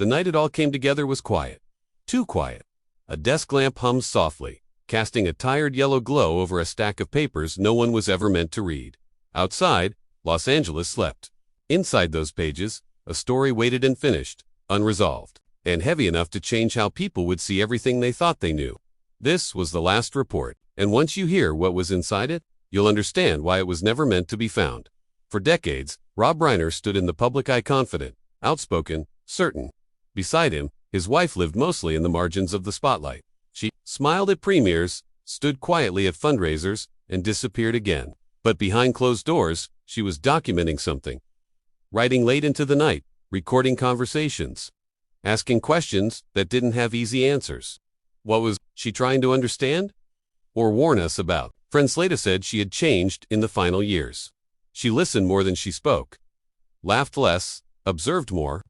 The night it all came together was quiet. Too quiet. A desk lamp hummed softly, casting a tired yellow glow over a stack of papers no one was ever meant to read. Outside, Los Angeles slept. Inside those pages, a story waited and finished, unresolved, and heavy enough to change how people would see everything they thought they knew. This was the last report, and once you hear what was inside it, you'll understand why it was never meant to be found. For decades, Rob Reiner stood in the public eye confident, outspoken, certain. Beside him, his wife lived mostly in the margins of the spotlight. She smiled at premieres, stood quietly at fundraisers, and disappeared again. But behind closed doors, she was documenting something. Writing late into the night, recording conversations, asking questions that didn't have easy answers. What was she trying to understand? Or warn us about? Friend Slata said she had changed in the final years. She listened more than she spoke, laughed less, observed more.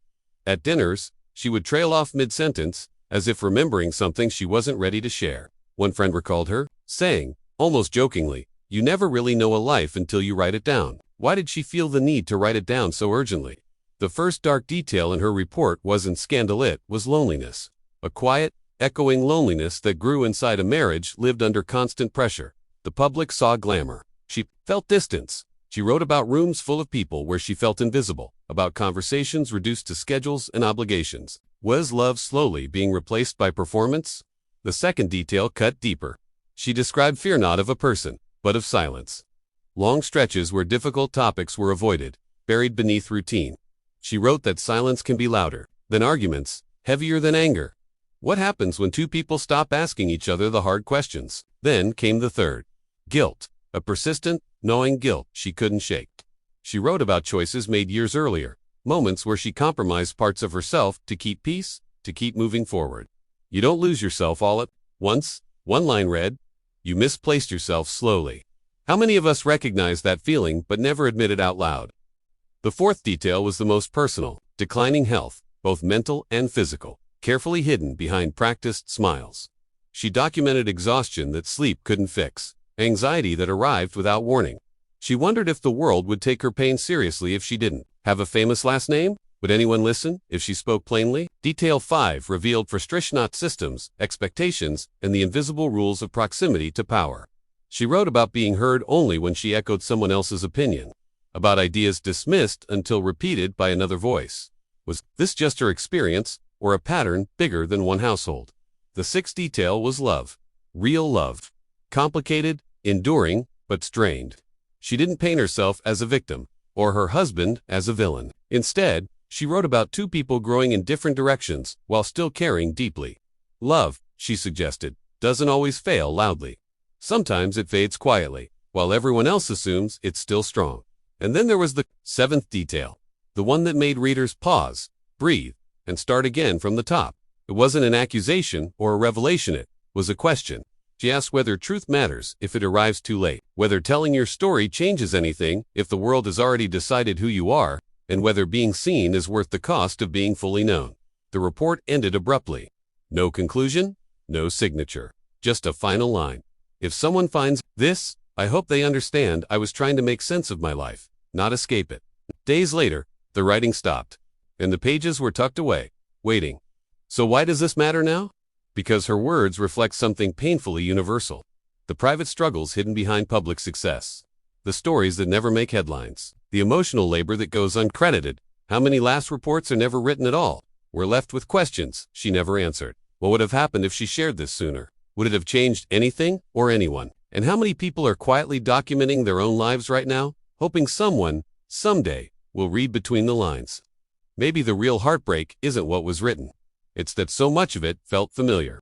At dinners, she would trail off mid-sentence, as if remembering something she wasn't ready to share. One friend recalled her, saying, almost jokingly, "You never really know a life until you write it down." Why did she feel the need to write it down so urgently? The first dark detail in her report wasn't scandal, it was loneliness. A quiet, echoing loneliness that grew inside a marriage lived under constant pressure. The public saw glamour. She felt distance. She wrote about rooms full of people where she felt invisible, about conversations reduced to schedules and obligations. Was love slowly being replaced by performance? The second detail cut deeper. She described fear not of a person, but of silence. Long stretches where difficult topics were avoided, buried beneath routine. She wrote that silence can be louder than arguments, heavier than anger. What happens when two people stop asking each other the hard questions? Then came the third. Guilt. A persistent, gnawing guilt she couldn't shake. She wrote about choices made years earlier, moments where she compromised parts of herself to keep peace, to keep moving forward. You don't lose yourself all at once, one line read. You misplaced yourself slowly. How many of us recognize that feeling but never admit it out loud? The fourth detail was the most personal. Declining health, both mental and physical, carefully hidden behind practiced smiles. She documented exhaustion that sleep couldn't fix, anxiety that arrived without warning. She wondered if the world would take her pain seriously if she didn't have a famous last name. Would anyone listen if she spoke plainly? Detail 5 revealed frustration systems, expectations, and the invisible rules of proximity to power. She wrote about being heard only when she echoed someone else's opinion, about ideas dismissed until repeated by another voice. Was this just her experience, or a pattern bigger than one household? The sixth detail was love. Real love. Complicated, enduring, but strained. She didn't paint herself as a victim, or her husband as a villain. Instead, she wrote about two people growing in different directions while still caring deeply. Love, she suggested, doesn't always fail loudly. Sometimes it fades quietly, while everyone else assumes it's still strong. And then there was the seventh detail, the one that made readers pause, breathe, and start again from the top. It wasn't an accusation or a revelation, it was a question. She asked whether truth matters if it arrives too late, whether telling your story changes anything if the world has already decided who you are, and whether being seen is worth the cost of being fully known. The report ended abruptly. No conclusion, no signature, just a final line. If someone finds this, I hope they understand I was trying to make sense of my life, not escape it. Days later, the writing stopped, and the pages were tucked away, waiting. So why does this matter now? Because her words reflect something painfully universal. The private struggles hidden behind public success. The stories that never make headlines. The emotional labor that goes uncredited. How many last reports are never written at all? We're left with questions she never answered. What would have happened if she shared this sooner? Would it have changed anything or anyone? And how many people are quietly documenting their own lives right now, hoping someone, someday, will read between the lines? Maybe the real heartbreak isn't what was written. It's that so much of it felt familiar.